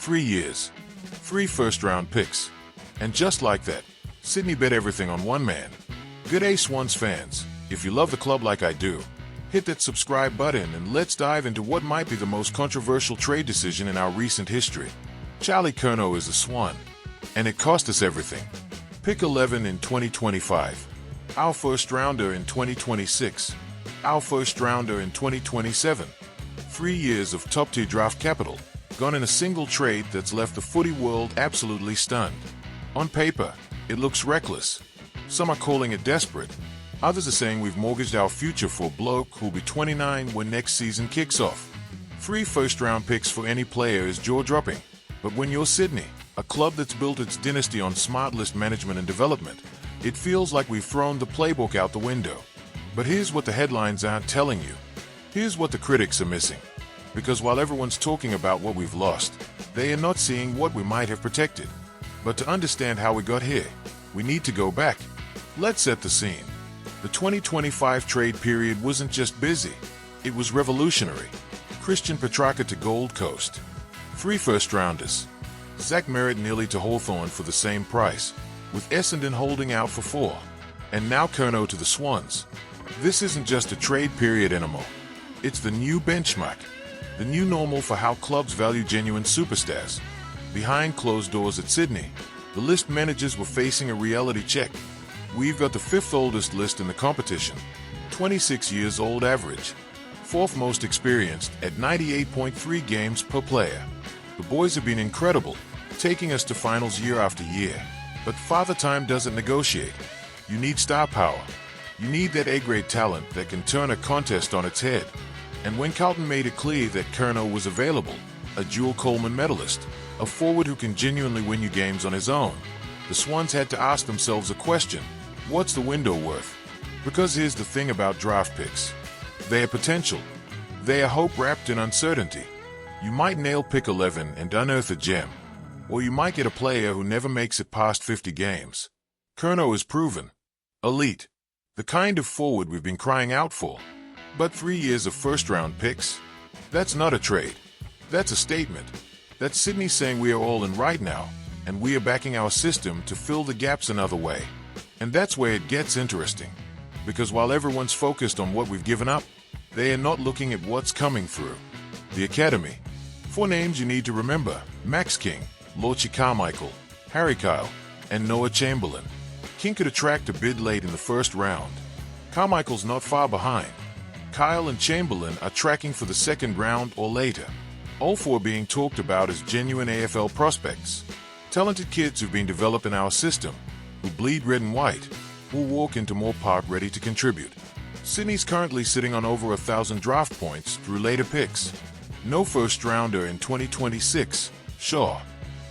3 years, 3 first-round picks. And just like that, Sydney bet everything on one man. Good day, Swans fans. If you love the club like I do, hit that subscribe button and let's dive into what might be the most controversial trade decision in our recent history. Charlie Curnow is a Swan, and it cost us everything. Pick 11 in 2025, our first rounder in 2026, our first rounder in 2027. 3 years of top-tier draft capital, gone in a single trade that's left the footy world absolutely stunned. On paper, it looks reckless. Some are calling it desperate. Others are saying we've mortgaged our future for a bloke who'll be 29 when next season kicks off. 3 first-round picks for any player is jaw-dropping. But when you're Sydney, a club that's built its dynasty on smart list management and development, it feels like we've thrown the playbook out the window. But here's what the headlines aren't telling you. Here's what the critics are missing. Because while everyone's talking about what we've lost, they are not seeing what we might have protected. But to understand how we got here, we need to go back. Let's set the scene. The 2025 trade period wasn't just busy, it was revolutionary. Christian Petrarca to Gold Coast. 3 first-rounders. Zach Merritt nearly to Hawthorn for the same price, with Essendon holding out for 4. And now Curnow to the Swans. This isn't just a trade period anymore. It's the new benchmark, the new normal for how clubs value genuine superstars. Behind closed doors at Sydney, the list managers were facing a reality check. We've got the 5th oldest list in the competition, 26 years old average, 4th most experienced at 98.3 games per player. The boys have been incredible, taking us to finals year after year. But Father Time doesn't negotiate. You need star power. You need that A-grade talent that can turn a contest on its head. And when Carlton made it clear that Curnow was available, a dual Coleman medalist, a forward who can genuinely win you games on his own, the Swans had to ask themselves a question: what's the window worth? Because here's the thing about draft picks. They are potential. They are hope wrapped in uncertainty. You might nail pick 11 and unearth a gem, or you might get a player who never makes it past 50 games. Curnow is proven. Elite. The kind of forward we've been crying out for. But 3 years of first-round picks? That's not a trade. That's a statement. That's Sydney saying we are all in right now, and we are backing our system to fill the gaps another way. And that's where it gets interesting. Because while everyone's focused on what we've given up, they are not looking at what's coming through. The Academy. 4 names you need to remember: Max King, Lorchie Carmichael, Harry Kyle, and Noah Chamberlain. King could attract a bid late in the first round. Carmichael's not far behind. Kyle and Chamberlain are tracking for the second round or later. All 4 being talked about as genuine AFL prospects. Talented kids who've been developed in our system, who bleed red and white, will walk into Moore Park ready to contribute. Sydney's currently sitting on over 1,000 draft points through later picks. No first rounder in 2026, sure.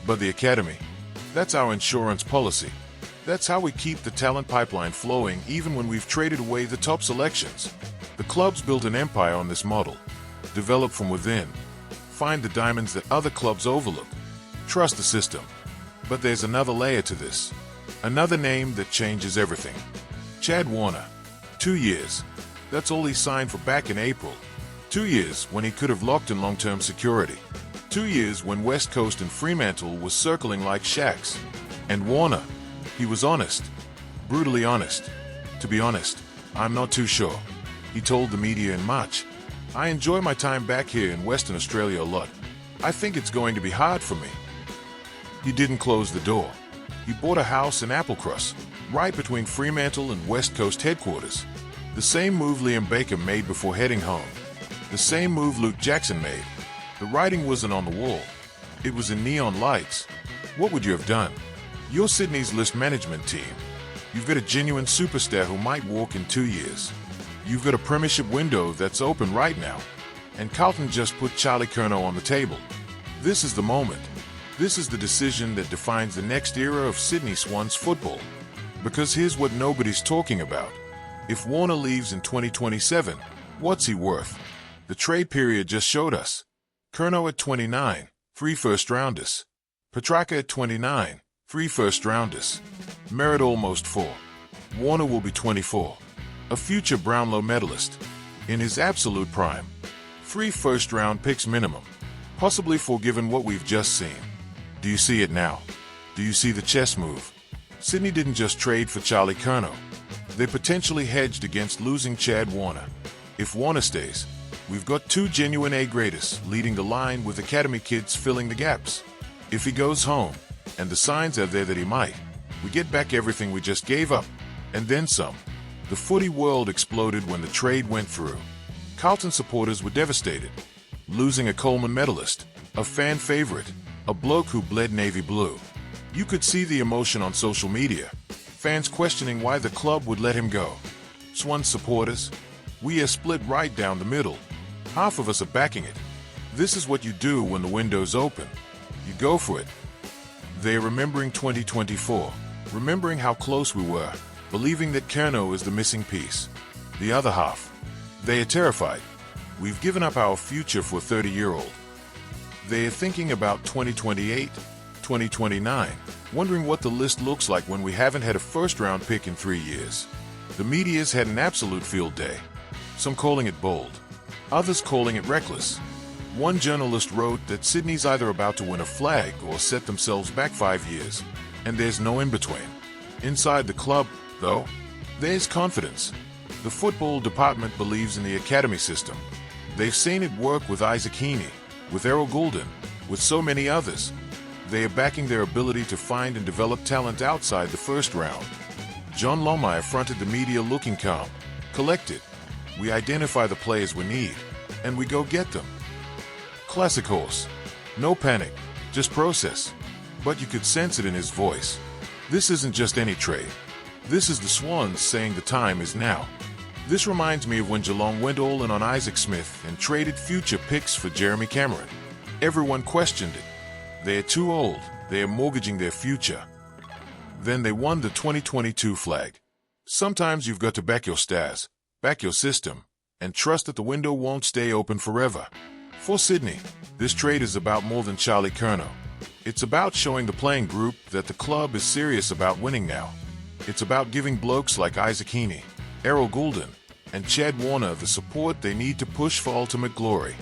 But the Academy, that's our insurance policy. That's how we keep the talent pipeline flowing even when we've traded away the top selections. The club's built an empire on this model. Develop from within. Find the diamonds that other clubs overlook. Trust the system. But there's another layer to this. Another name that changes everything. Chad Warner. 2 years. That's all he signed for back in April. 2 years when he could have locked in long-term security. 2 years when West Coast and Fremantle was circling like shacks. And Warner, he was honest. Brutally honest. To be honest, I'm not too sure. He told the media in March, "I enjoy my time back here in Western Australia a lot. I think it's going to be hard for me." He didn't close the door. He bought a house in Applecross, right between Fremantle and West Coast headquarters. The same move Liam Baker made before heading home. The same move Luke Jackson made. The writing wasn't on the wall. It was in neon lights. What would you have done? You're Sydney's list management team. You've got a genuine superstar who might walk in 2 years. You've got a premiership window that's open right now. And Carlton just put Charlie Curnow on the table. This is the moment. This is the decision that defines the next era of Sydney Swans football. Because here's what nobody's talking about. If Warner leaves in 2027, what's he worth? The trade period just showed us. Curnow at 29, 3 first-rounders. Petrarca at 29, 3 first-rounders. Merritt almost 4. Warner will be 24. A future Brownlow medalist. In his absolute prime. 3 first-round picks minimum. possibly forgiven what we've just seen. Do you see it now? Do you see the chess move? Sydney didn't just trade for Charlie Curnow. They potentially hedged against losing Chad Warner. If Warner stays, we've got two genuine A-graders leading the line with academy kids filling the gaps. If he goes home, and the signs are there that he might, we get back everything we just gave up, and then some. The footy world exploded when the trade went through. Carlton supporters were devastated, losing a Coleman medalist, a fan favorite, a bloke who bled navy blue. You could see the emotion on social media, fans questioning why the club would let him go. Swans supporters, we are split right down the middle. Half of us are backing it. This is what you do when the window's open. You go for it. They are remembering 2024, remembering how close we were, believing that Curnow is the missing piece. The other half, they are terrified. We've given up our future for a 30-year-old. They are thinking about 2028, 2029, wondering what the list looks like when we haven't had a first-round pick in 3 years. The media's had an absolute field day. Some calling it bold, others calling it reckless. One journalist wrote that Sydney's either about to win a flag or set themselves back 5 years, and there's no in-between. Inside the club, though, there's confidence. The football department believes in the academy system. They've seen it work with Isaac Heaney, with Errol Goulden, with so many others. They are backing their ability to find and develop talent outside the first round. John Longmire fronted the media looking calm, collected. We identify the players we need, and we go get them. Classic horse. No panic, just process. But you could sense it in his voice. This isn't just any trade. This is the Swans saying the time is now. This reminds me of when Geelong went all in on Isaac Smith and traded future picks for Jeremy Cameron. Everyone questioned it. They are too old. They are mortgaging their future. Then they won the 2022 flag. Sometimes you've got to back your stars, back your system, and trust that the window won't stay open forever. For Sydney, this trade is about more than Charlie Curnow. It's about showing the playing group that the club is serious about winning now. It's about giving blokes like Isaac Heaney, Errol Goulden, and Chad Warner the support they need to push for ultimate glory.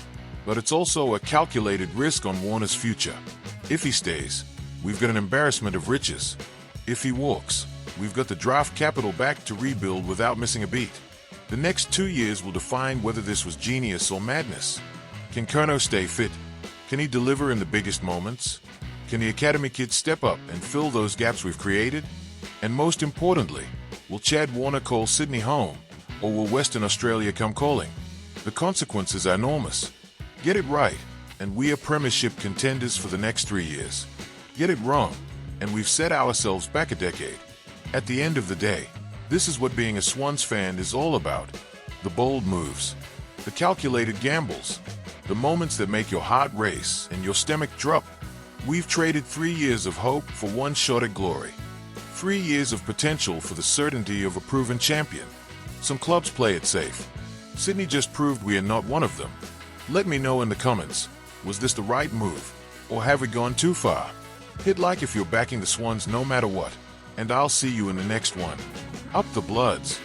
But it's also a calculated risk on Warner's future. If he stays, we've got an embarrassment of riches. If he walks, we've got the draft capital back to rebuild without missing a beat. The next 2 years will define whether this was genius or madness. Can Curnow stay fit? Can he deliver in the biggest moments? Can the academy kids step up and fill those gaps we've created? And most importantly, will Chad Warner call Sydney home, or will Western Australia come calling? The consequences are enormous. Get it right, and we are premiership contenders for the next 3 years. Get it wrong, and we've set ourselves back a decade. At the end of the day, this is what being a Swans fan is all about. The bold moves, the calculated gambles, the moments that make your heart race and your stomach drop. We've traded 3 years of hope for one shot at glory. 3 years of potential for the certainty of a proven champion. Some clubs play it safe. Sydney just proved we are not one of them. Let me know in the comments, was this the right move, or have we gone too far? Hit like if you're backing the Swans no matter what, and I'll see you in the next one. Up the Bloods!